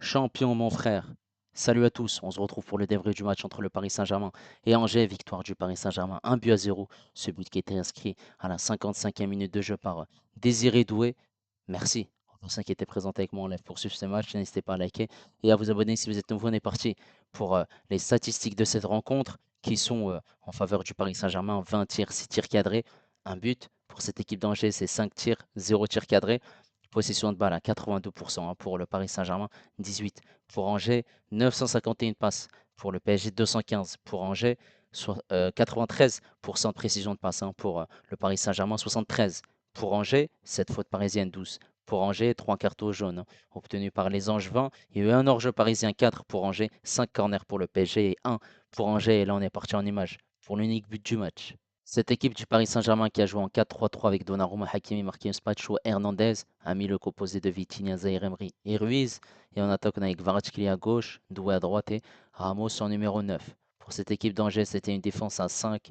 Champion, mon frère. Salut à tous, on se retrouve pour le débrief du match entre le Paris Saint-Germain et Angers. Victoire du Paris Saint-Germain, 1 but à 0. Ce but qui était inscrit à la 55e minute de jeu par Désiré Doué. Merci aux personnes qui étaient présentes avec moi en live pour suivre ce match. N'hésitez pas à liker et à vous abonner si vous êtes nouveau. On est parti pour les statistiques de cette rencontre qui sont en faveur du Paris Saint-Germain. 20 tirs, 6 tirs cadrés, un but. Pour cette équipe d'Angers, c'est 5 tirs, 0 tir cadré. Possession de balle à 82% pour le Paris Saint-Germain, 18 pour Angers, 951 passes pour le PSG, 215 pour Angers, 93% de précision de passe pour le Paris Saint-Germain, 73 pour Angers, 7 fautes parisiennes, 12 pour Angers, 3 cartons jaunes obtenus par les Angevins. Il y a eu un hors-jeu parisien, 4 pour Angers, 5 corners pour le PSG et 1 pour Angers. Et là, on est parti en image pour l'unique but du match. Cette équipe du Paris Saint-Germain qui a joué en 4-3-3 avec Donnarumma, Hakimi, Marquinhos, Pacho, Hernandez a mis le composé de Vitinha, Zaïre Emery et Ruiz. Et en attaque, on a avec Kvaratskhelia à gauche, Doué à droite et Ramos en numéro 9. Pour cette équipe d'Angers, c'était une défense à 5.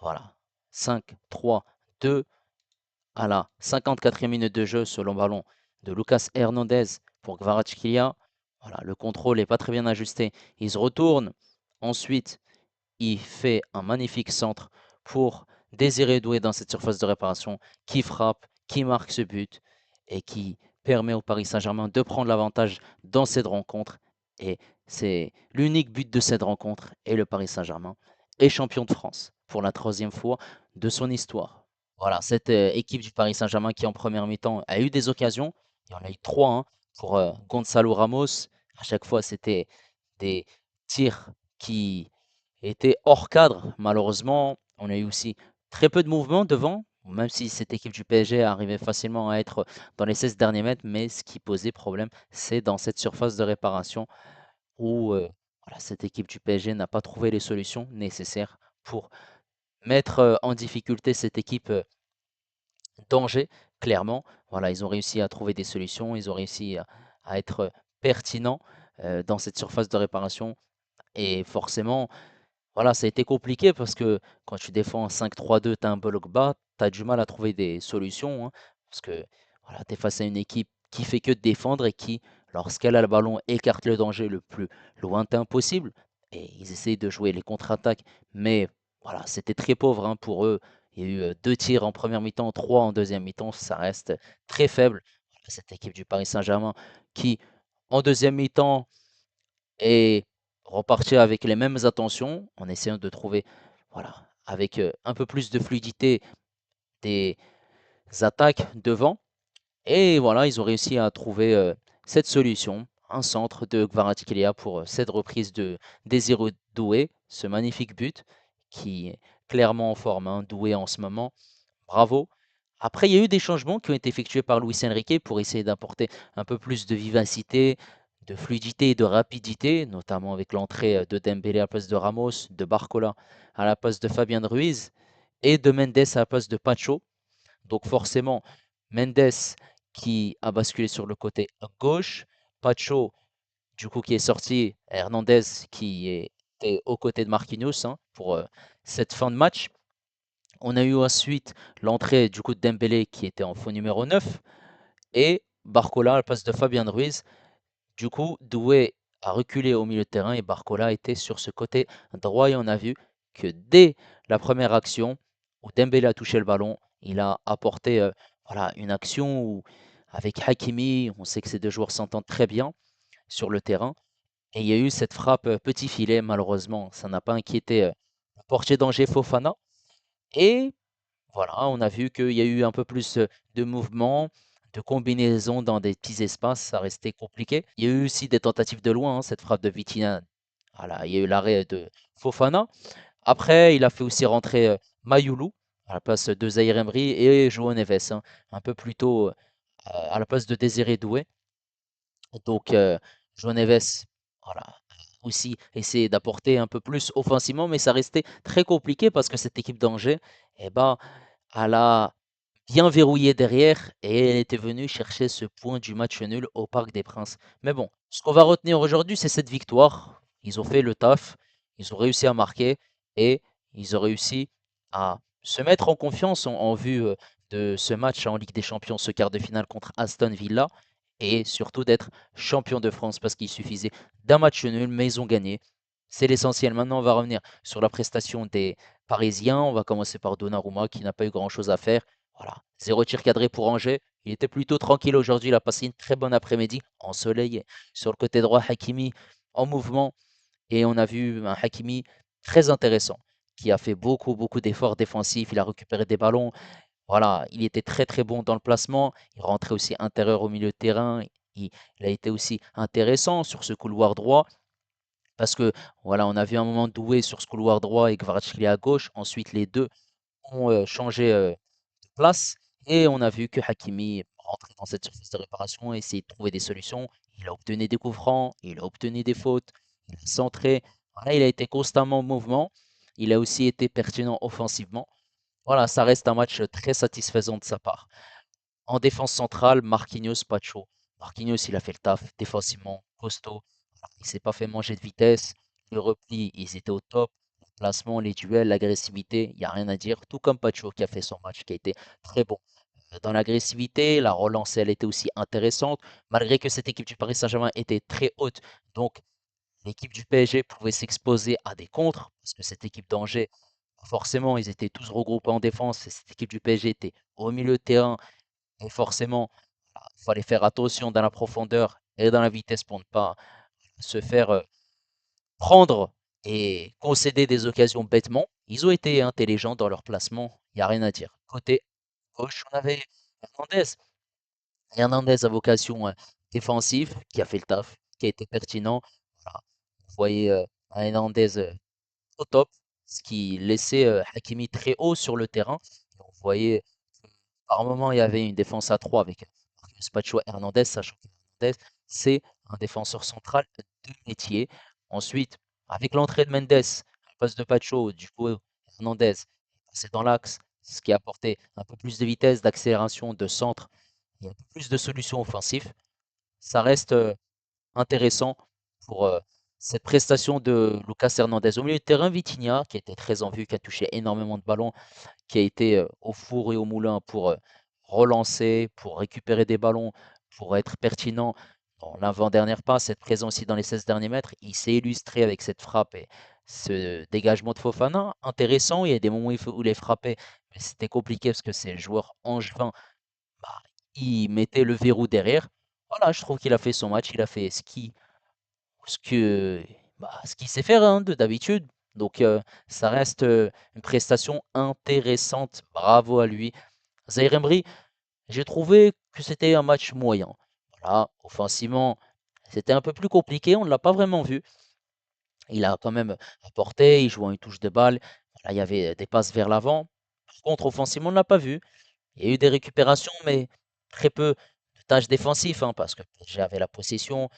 Voilà. 5-3-2 à la 54e minute de jeu selon ballon de Lucas Hernandez pour Kvaratskhelia. Voilà, le contrôle n'est pas très bien ajusté. Il se retourne. Ensuite, il fait un magnifique centre pour Désiré Doué dans cette surface de réparation, qui frappe, qui marque ce but et qui permet au Paris Saint-Germain de prendre l'avantage dans cette rencontre. Et c'est l'unique but de cette rencontre. Et le Paris Saint-Germain est champion de France pour la troisième fois de son histoire. Voilà, cette équipe du Paris Saint-Germain qui en première mi-temps a eu des occasions. Il y en a eu trois pour Gonzalo Ramos. À chaque fois, c'était des tirs qui étaient hors cadre. Malheureusement, on a eu aussi très peu de mouvement devant, même si cette équipe du PSG arrivait facilement à être dans les 16 derniers mètres. Mais ce qui posait problème, c'est dans cette surface de réparation où voilà, cette équipe du PSG n'a pas trouvé les solutions nécessaires pour mettre en difficulté cette équipe d'Angers, clairement. Voilà, ils ont réussi à trouver des solutions, ils ont réussi à être pertinents dans cette surface de réparation. Et forcément, voilà, ça a été compliqué parce que quand tu défends en 5-3-2, tu as un bloc bas, tu as du mal à trouver des solutions, parce que voilà, tu es face à une équipe qui fait que de défendre et qui, lorsqu'elle a le ballon, écarte le danger le plus lointain possible. Et ils essayent de jouer les contre-attaques, mais voilà, c'était très pauvre pour eux. Il y a eu 2 tirs en première mi-temps, 3 en deuxième mi-temps, ça reste très faible. Cette équipe du Paris Saint-Germain qui, en deuxième mi-temps, est reparti avec les mêmes attentions en essayant de trouver, voilà, avec un peu plus de fluidité des attaques devant. Et voilà, ils ont réussi à trouver cette solution, un centre de Kvaratskhelia pour cette reprise de Désiré Doué, ce magnifique but qui est clairement en forme, Doué en ce moment. Bravo. Après, il y a eu des changements qui ont été effectués par Luis Enrique pour essayer d'apporter un peu plus de vivacité, de fluidité et de rapidité, notamment avec l'entrée de Dembélé à la place de Ramos, de Barcola à la place de Fabien Ruiz et de Mendes à la place de Pacho. Donc forcément, Mendes qui a basculé sur le côté gauche, Pacho du coup qui est sorti, Hernandez qui était aux côtés de Marquinhos pour cette fin de match. On a eu ensuite l'entrée du coup de Dembélé qui était en faux numéro 9 et Barcola à la place de Fabien Ruiz. Du coup, Doué a reculé au milieu de terrain et Barcola était sur ce côté droit et on a vu que dès la première action où Dembélé a touché le ballon, il a apporté voilà, une action où avec Hakimi, on sait que ces deux joueurs s'entendent très bien sur le terrain et il y a eu cette frappe petit filet malheureusement, ça n'a pas inquiété le portier d'Angers Fofana et voilà, on a vu qu'il y a eu un peu plus de mouvement, de combinaison dans des petits espaces, ça restait compliqué. Il y a eu aussi des tentatives de loin, cette frappe de Vitinha. Voilà, il y a eu l'arrêt de Fofana. Après, il a fait aussi rentrer Mayoulou à la place de Zaïre Emery et João Neves, un peu plus tôt à la place de Désiré Doué. Donc, João Neves, voilà, aussi essayer d'apporter un peu plus offensivement, mais ça restait très compliqué parce que cette équipe d'Angers, eh ben, elle a bien verrouillé derrière et elle était venue chercher ce point du match nul au Parc des Princes. Mais bon, ce qu'on va retenir aujourd'hui, c'est cette victoire. Ils ont fait le taf, ils ont réussi à marquer et ils ont réussi à se mettre en confiance en vue de ce match en Ligue des Champions, ce quart de finale contre Aston Villa. et surtout d'être champion de France parce qu'il suffisait d'un match nul, mais ils ont gagné. C'est l'essentiel. Maintenant, on va revenir sur la prestation des Parisiens. On va commencer par Donnarumma qui n'a pas eu grand-chose à faire. Voilà, zéro tir cadré pour Angers. Il était plutôt tranquille aujourd'hui. Il a passé une très bonne après-midi ensoleillé. Sur le côté droit, Hakimi en mouvement. Et on a vu un Hakimi très intéressant qui a fait beaucoup d'efforts défensifs. Il a récupéré des ballons. Voilà, il était très bon dans le placement. Il rentrait aussi intérieur au milieu de terrain. Il a été aussi intéressant sur ce couloir droit parce que voilà, on a vu un moment Doué sur ce couloir droit et Kvaratskhelia à gauche. Ensuite, les deux ont changé de place et on a vu que Hakimi rentrait dans cette surface de réparation et essayer de trouver des solutions. Il a obtenu des coups francs, il a obtenu des fautes, il a centré. Voilà, il a été constamment en mouvement. Il a aussi été pertinent offensivement. Voilà, ça reste un match très satisfaisant de sa part. En défense centrale, Marquinhos, Pacho. Marquinhos, il a fait le taf défensivement, costaud. Il s'est pas fait manger de vitesse. Le repli, ils étaient au top. Le placement, les duels, l'agressivité, il n'y a rien à dire. Tout comme Pacho qui a fait son match, qui a été très bon. Dans l'agressivité, la relance, elle était aussi intéressante, malgré que cette équipe du Paris Saint-Germain était très haute. Donc, l'équipe du PSG pouvait s'exposer à des contres, parce que cette équipe d'Angers, forcément, ils étaient tous regroupés en défense, et cette équipe du PSG était au milieu de terrain, et forcément, il fallait faire attention dans la profondeur et dans la vitesse pour ne pas se faire prendre et concéder des occasions bêtement. Ils ont été intelligents dans leur placement, il n'y a rien à dire. Côté gauche, on avait Hernandez. Hernandez à vocation défensive, qui a fait le taf, qui a été pertinent. Voilà. Vous voyez un Hernandez au top, ce qui laissait Hakimi très haut sur le terrain. Et on voyait que par moment, il y avait une défense à 3 avec Marcus Pacho Hernandez, sachant que Hernandez, c'est un défenseur central de métier. Ensuite, avec l'entrée de Mendes, le poste de Pacho, du coup, Hernandez est passé dans l'axe, ce qui a apporté un peu plus de vitesse, d'accélération, de centre et un peu plus de solutions offensives. Ça reste intéressant pour cette prestation de Lucas Hernandez. Au milieu de terrain, Vitinha, qui était très en vue, qui a touché énormément de ballons, qui a été au four et au moulin pour relancer, pour récupérer des ballons, pour être pertinent dans l'avant-dernière passe, cette présence aussi dans les 16 derniers mètres. Il s'est illustré avec cette frappe et ce dégagement de Fofana. Intéressant, il y a des moments où il est frappé, mais c'était compliqué parce que c'est le joueur angevin, bah, il mettait le verrou derrière. Voilà, je trouve qu'il a fait son match, il a fait ce que, ce qu'il sait faire hein, de d'habitude. Donc ça reste une prestation intéressante. Bravo à lui. Zaïre Emery, j'ai trouvé que c'était un match moyen. Voilà, offensivement, c'était un peu plus compliqué, on ne l'a pas vraiment vu. Il a quand même apporté, il jouait une touche de balle. Voilà, il y avait des passes vers l'avant. Par contre, offensivement, on ne l'a pas vu. Il y a eu des récupérations, mais très peu de tâches défensives, hein, parce que j'avais la possession.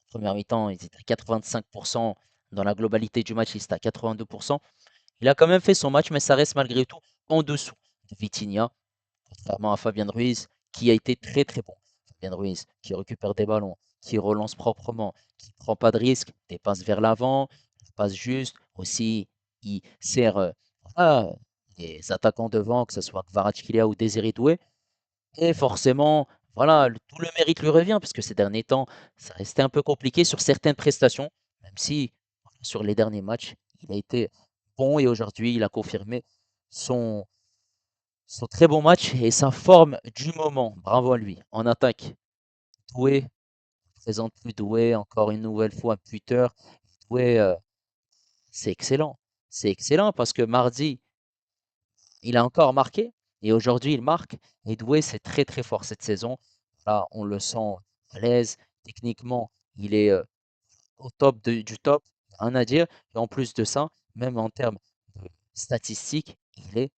Première mi-temps, ils étaient à 85%. Dans la globalité du match, ils étaient à 82%. Il a quand même fait son match, mais ça reste malgré tout en dessous de Vitinha, contrairement à Fabien Ruiz, qui a été très bon. Fabien Ruiz, qui récupère des ballons, qui relance proprement, qui ne prend pas de risque, des passes vers l'avant, des passes justes. Aussi, il sert voilà, les attaquants devant, que ce soit Kvaratskhelia ou Désiré Doué. Et forcément, voilà, tout le mérite lui revient, parce que ces derniers temps, ça restait un peu compliqué sur certaines prestations, même si voilà, sur les derniers matchs, il a été bon et aujourd'hui, il a confirmé son, son très bon match et sa forme du moment. Bravo à lui. En attaque, Doué, ne présente plus Doué, encore une nouvelle fois Twitter. Doué, c'est excellent. C'est excellent parce que mardi, il a encore marqué et aujourd'hui, il marque. Et Doué, c'est très fort cette saison. Là, on le sent à l'aise. Techniquement, il est au top du top, rien à dire. Et en plus de ça, même en termes de statistiques, il est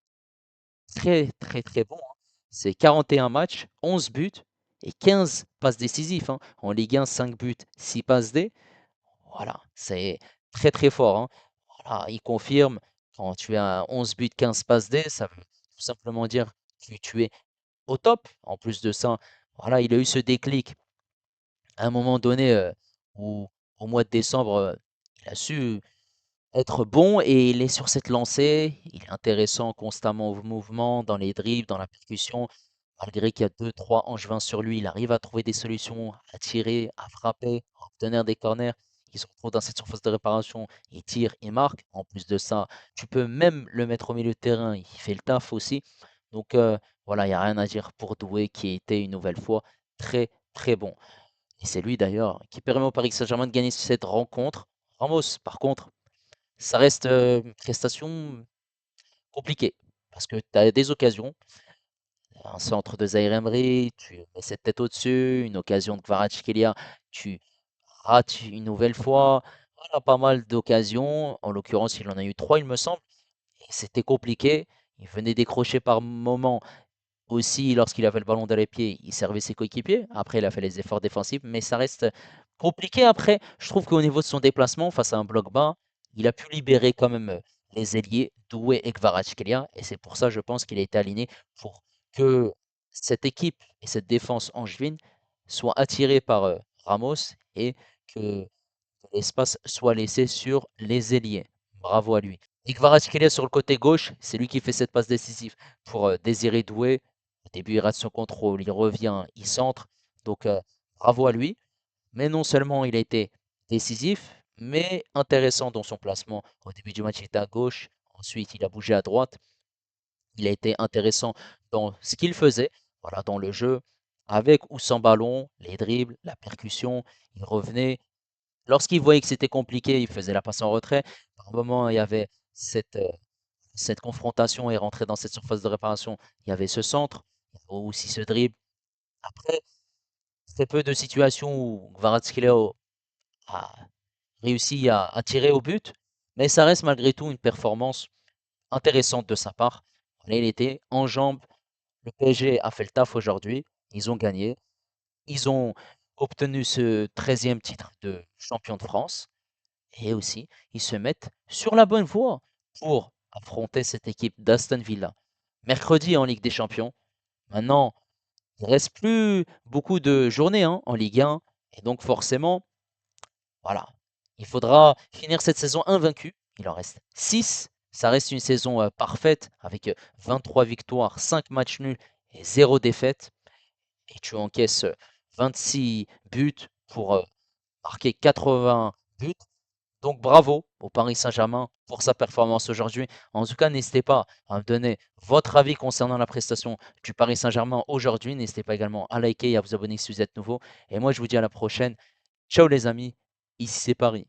très bon, hein. C'est 41 matchs, 11 buts et 15 passes décisives, hein. En Ligue 1, 5 buts, 6 passes D. Voilà, c'est très fort, hein. Voilà, il confirme, quand tu as 11 buts, 15 passes D, ça veut tout simplement dire que tu es au top. En plus de ça, voilà, il a eu ce déclic à un moment donné où, au mois de décembre, il a su être bon et il est sur cette lancée. Il est intéressant constamment au mouvement, dans les dribbles, dans la percussion. Malgré qu'il y a deux, trois Angevins sur lui, il arrive à trouver des solutions, à tirer, à frapper, à obtenir des corners. Il se retrouve dans cette surface de réparation, il tire, il marque. En plus de ça, tu peux même le mettre au milieu de terrain, il fait le taf aussi. Donc voilà, il n'y a rien à dire pour Doué qui a été une nouvelle fois très très bon. Et c'est lui d'ailleurs qui permet au Paris Saint-Germain de gagner cette rencontre. Ramos, par contre, ça reste une prestation compliquée parce que tu as des occasions, un centre de Zaïre Emery, tu mets cette tête au-dessus, une occasion de Kvaratskhelia, tu rates une nouvelle fois. Voilà, pas mal d'occasions. En l'occurrence, il en a eu trois, il me semble. Et c'était compliqué. Il venait décrocher par moment aussi lorsqu'il avait le ballon dans les pieds. Il servait ses coéquipiers. Après, il a fait les efforts défensifs, mais ça reste compliqué. Après, je trouve qu'au niveau de son déplacement face à un bloc bas, il a pu libérer quand même les ailiers Doué et Kvaratskhelia. Et c'est pour ça, je pense qu'il a été aligné pour que cette équipe et cette défense angevine soient attirées par Ramos et que l'espace soit laissé sur les ailiers. Bravo à lui. Et Kvaratskhelia sur le côté gauche, c'est lui qui fait cette passe décisive pour Désiré Doué. Au début, il rate son contrôle, il revient, il centre. Donc, bravo à lui. Mais non seulement il a été décisif, mais intéressant dans son placement. Au début du match, il était à gauche. Ensuite, il a bougé à droite. Il a été intéressant dans ce qu'il faisait, voilà, dans le jeu, avec ou sans ballon, les dribbles, la percussion. Il revenait. Lorsqu'il voyait que c'était compliqué, il faisait la passe en retrait. Par moment, il y avait cette confrontation et rentrer dans cette surface de réparation. Il y avait ce centre, il y avait aussi ce dribble. Après, très peu de situations où Kvaratskhelia a réussi à tirer au but, mais ça reste malgré tout une performance intéressante de sa part. Voilà, il était en jambes. Le PSG a fait le taf aujourd'hui. Ils ont gagné. Ils ont obtenu ce 13e titre de champion de France. Et aussi, ils se mettent sur la bonne voie pour affronter cette équipe d'Aston Villa. Mercredi en Ligue des Champions. Maintenant, il ne reste plus beaucoup de journées en Ligue 1. Et donc forcément, voilà, il faudra finir cette saison invaincue. Il en reste 6. Ça reste une saison parfaite avec 23 victoires, 5 matchs nuls et 0 défaite. Et tu encaisses 26 buts pour marquer 80 buts. Donc bravo au Paris Saint-Germain pour sa performance aujourd'hui. En tout cas, n'hésitez pas à me donner votre avis concernant la prestation du Paris Saint-Germain aujourd'hui. N'hésitez pas également à liker et à vous abonner si vous êtes nouveau. Et moi, je vous dis à la prochaine. Ciao les amis, ici c'est Paris.